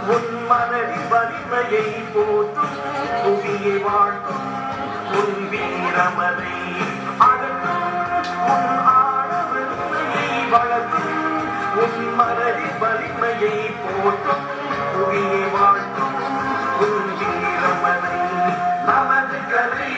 உன் மனதின் வலிமையை போற்றும் புவியை வாழ்த்தும் உன் வீரமதை அகற்றும் உன் ஆடவன்மையை வளர்த்தும் உன் மனதின் வலிமையை போற்றும் புவியை வாழ்த்தும் உன் வீரமதை நமது கலை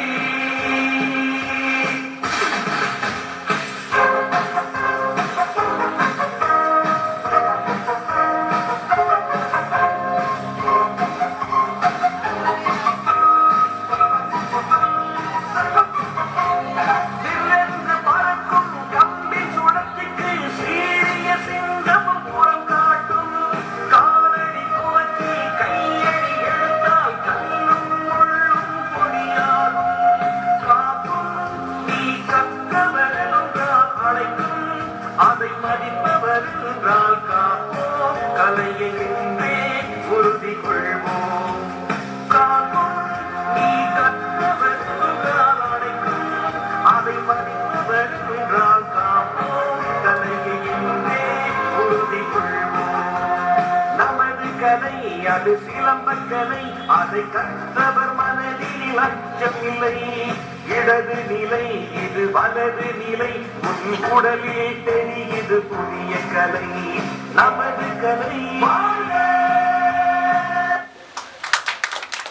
அதை மதிப்பவர் என்றால் காப்போம் கலையை என்றே உறுதி கொள்வோம் காப்போம் நீ கற்றவர் என்றால் அடைக்கும் அதை மதிப்பவர் என்றால் காப்போம் கலையை என்றே உறுதி கொள்வோம் நமது கலை அது சிலம்பக்கலை அதை கற்றவர் மனதில் அச்சமில்லை இடது நிலை இது வலது நிலை உன் உடலில் தெரியுது புதிய கலை நமது கலை